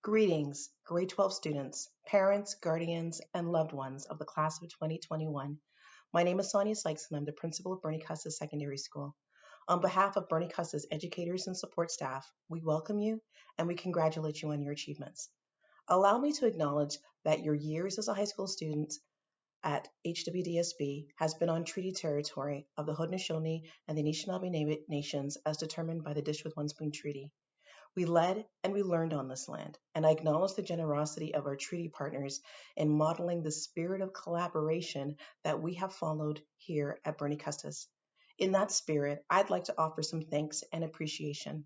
Greetings, grade 12 students, parents, guardians, and loved ones of the class of 2021. My name is Sonia Sykes, and I'm the principal of Bernie Custis Secondary School. On behalf of Bernie Custis educators and support staff, we welcome you and we congratulate you on your achievements. Allow me to acknowledge that your years as a high school student at HWDSB has been on treaty territory of the Haudenosaunee and the Anishinaabe Nations as determined by the Dish with One Spoon Treaty. We led and we learned on this land, and I acknowledge the generosity of our treaty partners in modeling the spirit of collaboration that we have followed here at Bernie Custis. In that spirit, I'd like to offer some thanks and appreciation.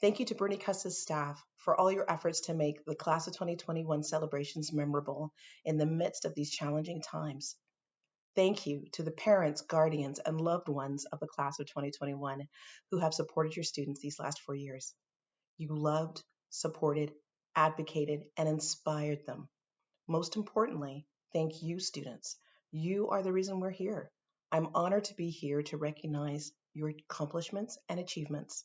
Thank you to Bernie Custis staff for all your efforts to make the Class of 2021 celebrations memorable in the midst of these challenging times. Thank you to the parents, guardians, and loved ones of the Class of 2021 who have supported your students these last 4 years. You loved, supported, advocated, and inspired them. Most importantly, thank you, students. You are the reason we're here. I'm honored to be here to recognize your accomplishments and achievements.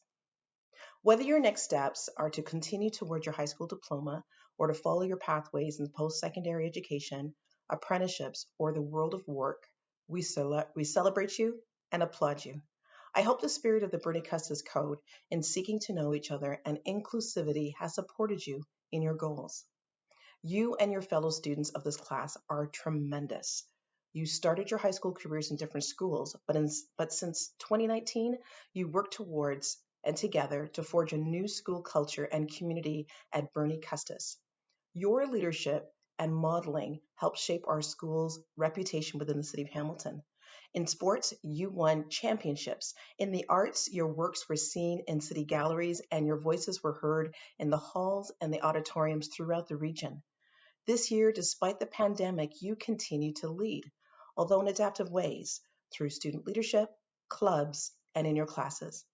Whether your next steps are to continue toward your high school diploma or to follow your pathways in post secondary education, apprenticeships, or the world of work, we celebrate you and applaud you. I hope the spirit of the Bernie Custis Code in seeking to know each other and inclusivity has supported you in your goals. You and your fellow students of this class are tremendous. You started your high school careers in different schools, but since 2019, you worked towards and together to forge a new school culture and community at Bernie Custis. Your leadership and modeling helped shape our school's reputation within the city of Hamilton. In sports, you won championships. In the arts, your works were seen in city galleries and your voices were heard in the halls and the auditoriums throughout the region. This year, despite the pandemic, you continue to lead, although in adaptive ways, through student leadership, clubs, and in your classes.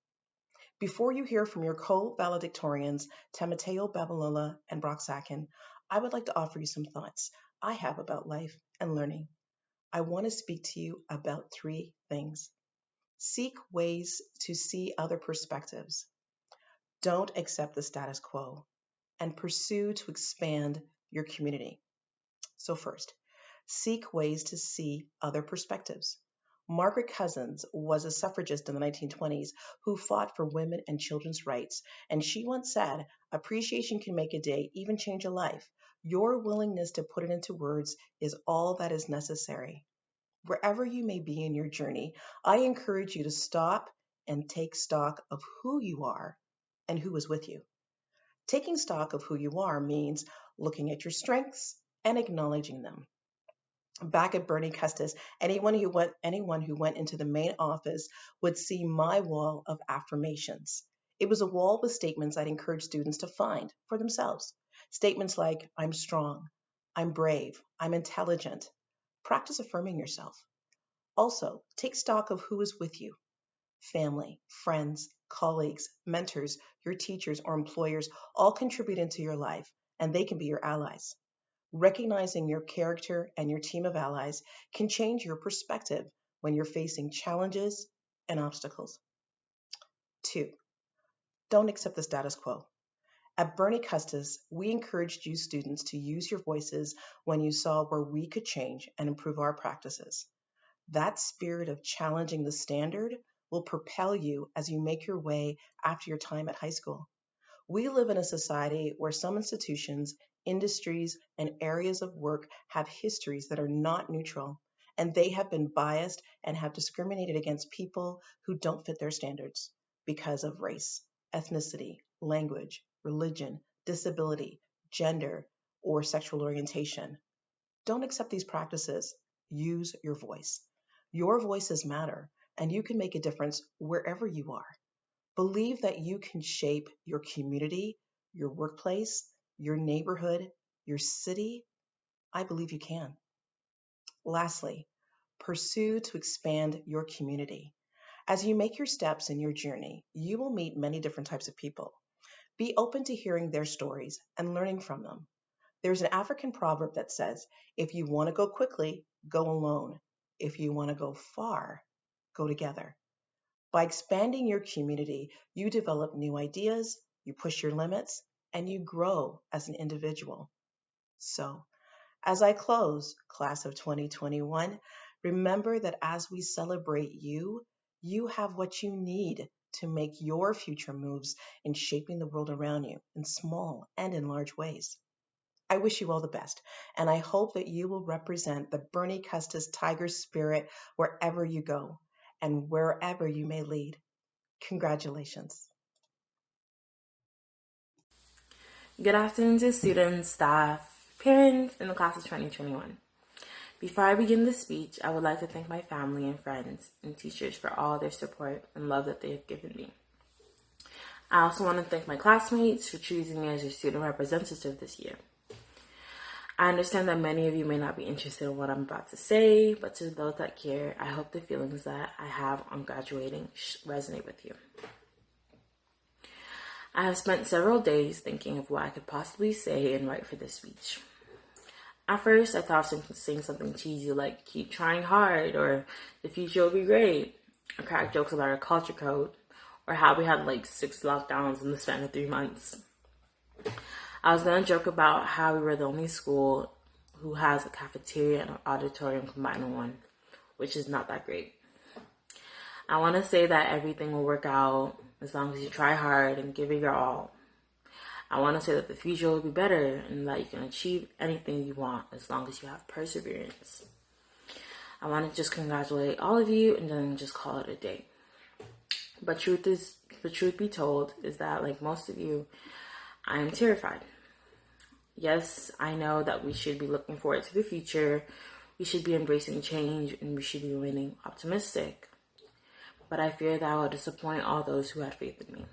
Before you hear from your co-valedictorians, Tamateo, Babalola, and Broxakin, I would like to offer you some thoughts I have about life and learning. I want to speak to you about three things. Seek ways to see other perspectives. Don't accept the status quo and pursue to expand your community. So first, seek ways to see other perspectives. Margaret Cousins was a suffragist in the 1920s who fought for women and children's rights, and she once said, "Appreciation can make a day, even change a life. Your willingness to put it into words is all that is necessary." Wherever you may be in your journey, I encourage you to stop and take stock of who you are and who is with you. Taking stock of who you are means looking at your strengths and acknowledging them. Back at Bernie Custis, anyone who went into the main office would see my wall of affirmations. It was a wall with statements I'd encourage students to find for themselves. Statements like, "I'm strong," "I'm brave," "I'm intelligent." Practice affirming yourself. Also, take stock of who is with you. Family, friends, colleagues, mentors, your teachers or employers all contribute into your life, and they can be your allies. Recognizing your character and your team of allies can change your perspective when you're facing challenges and obstacles. Two, don't accept the status quo. At Bernie Custis, we encouraged you students to use your voices when you saw where we could change and improve our practices. That spirit of challenging the standard will propel you as you make your way after your time at high school. We live in a society where some institutions, industries, and areas of work have histories that are not neutral, and they have been biased and have discriminated against people who don't fit their standards because of race, ethnicity, language, religion, disability, gender, or sexual orientation. Don't accept these practices. Use your voice. Your voices matter, and you can make a difference wherever you are. Believe that you can shape your community, your workplace, your neighborhood, your city. I believe you can. Lastly, pursue to expand your community. As you make your steps in your journey, you will meet many different types of people. Be open to hearing their stories and learning from them. There's an African proverb that says, if you want to go quickly, go alone. If you want to go far, go together. By expanding your community, you develop new ideas, you push your limits, and you grow as an individual. So, as I close, class of 2021, remember that as we celebrate you, you have what you need to make your future moves in shaping the world around you in small and in large ways. I wish you all the best, and I hope that you will represent the Bernie Custis Tiger spirit wherever you go and wherever you may lead. Congratulations. Good afternoon to students, staff, parents in the class of 2021. Before I begin the speech, I would like to thank my family and friends and teachers for all their support and love that they have given me. I also want to thank my classmates for choosing me as your student representative this year. I understand that many of you may not be interested in what I'm about to say, but to those that care, I hope the feelings that I have on graduating resonate with you. I have spent several days thinking of what I could possibly say and write for this speech. At first, I thought of saying something cheesy like keep trying hard, or the future will be great, or crack jokes about our culture code, or how we had like 6 lockdowns in the span of 3 months. I was going to joke about how we were the only school who has a cafeteria and an auditorium combined in one, which is not that great. I want to say that everything will work out as long as you try hard and give it your all. I want to say that the future will be better and that you can achieve anything you want as long as you have perseverance. I want to just congratulate all of you and then just call it a day. But truth be told is that, like most of you, I am terrified. Yes, I know that we should be looking forward to the future. We should be embracing change and we should be remaining optimistic. But I fear that I will disappoint all those who had faith in me.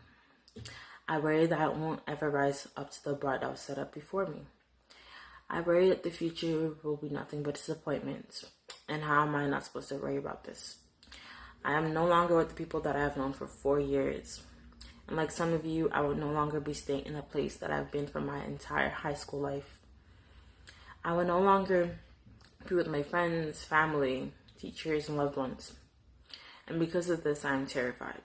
I worry that I won't ever rise up to the bar that was set up before me. I worry that the future will be nothing but disappointment. And how am I not supposed to worry about this? I am no longer with the people that I have known for 4 years. And like some of you, I will no longer be staying in a place that I've been for my entire high school life. I will no longer be with my friends, family, teachers, and loved ones. And because of this, I am terrified.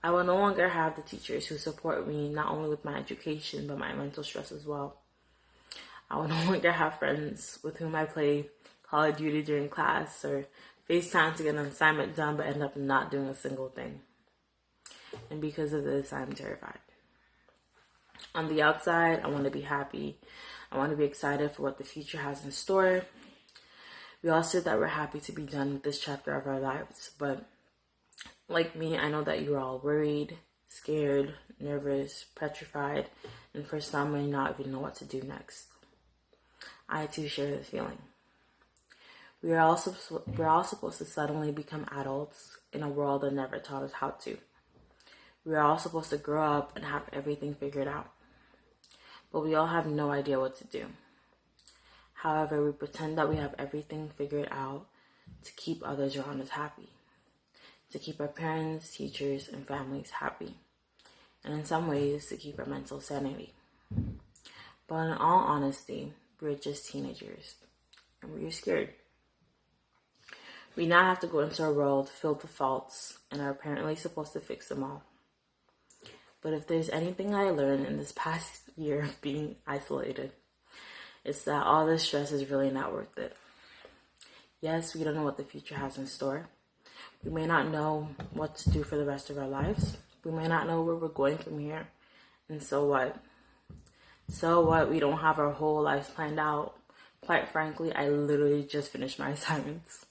I will no longer have the teachers who support me not only with my education, but my mental stress as well. I will no longer have friends with whom I play Call of Duty during class or FaceTime to get an assignment done but end up not doing a single thing. And because of this, I'm terrified. On the outside, I want to be happy. I want to be excited for what the future has in store. We all said that we're happy to be done with this chapter of our lives, but like me, I know that you're all worried, scared, nervous, petrified, and for some may not even know what to do next. I too share this feeling. We're all supposed to suddenly become adults in a world that never taught us how to. We're all supposed to grow up and have everything figured out. But we all have no idea what to do. However, we pretend that we have everything figured out to keep others around us happy, to keep our parents, teachers, and families happy, and in some ways, to keep our mental sanity. But in all honesty, we're just teenagers, and we're scared. We now have to go into a world filled with faults, and are apparently supposed to fix them all. But if there's anything I learned in this past year of being isolated, it's that all this stress is really not worth it. Yes, we don't know what the future has in store. We may not know what to do for the rest of our lives. We may not know where we're going from here. And so what? So what? We don't have our whole lives planned out. Quite frankly, I literally just finished my assignments.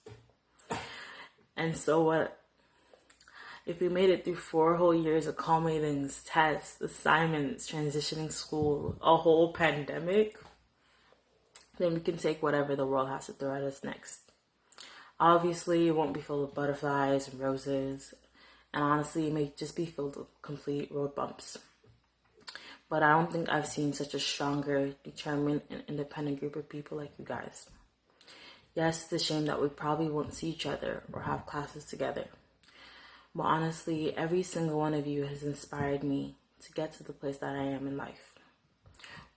And so what? If we made it through 4 whole years of call meetings, tests, assignments, transitioning school, a whole pandemic, then we can take whatever the world has to throw at us next. Obviously, it won't be filled with butterflies and roses, and honestly, it may just be filled with complete road bumps. But I don't think I've seen such a stronger, determined, and independent group of people like you guys. Yes, it's a shame that we probably won't see each other or have classes together. But honestly, every single one of you has inspired me to get to the place that I am in life.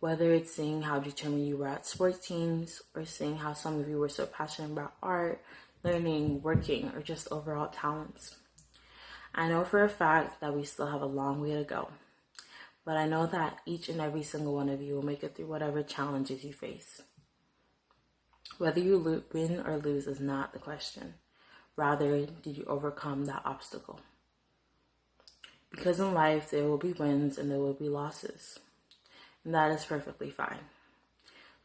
Whether it's seeing how determined you were at sports teams, or seeing how some of you were so passionate about art, learning, working, or just overall talents. I know for a fact that we still have a long way to go. but I know that each and every single one of you will make it through whatever challenges you face. Whether you win or lose is not the question. Rather, did you overcome that obstacle? Because in life, there will be wins and there will be losses. And that is perfectly fine.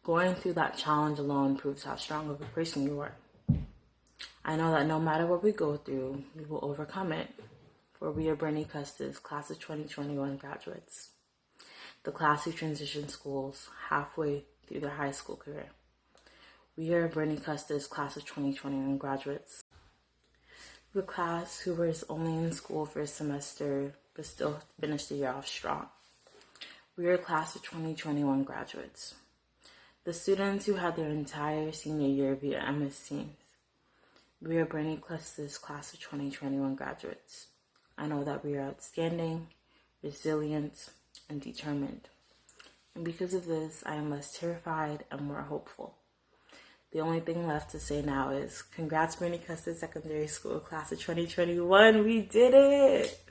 Going through that challenge alone proves how strong of a person you are. I know that no matter what we go through, we will overcome it. For we are Bernie Custis, class of 2021 graduates. The class who transitioned schools halfway through their high school career. We are Bernie Custis, class of 2021 graduates. The class who was only in school for a semester but still finished the year off strong. We are class of 2021 graduates. The students who had their entire senior year via MS Teams. We are Bernie Custis, class of 2021 graduates. I know that we are outstanding, resilient, and determined. And because of this, I am less terrified and more hopeful. The only thing left to say now is, congrats Bernie Custis Secondary School, class of 2021, we did it!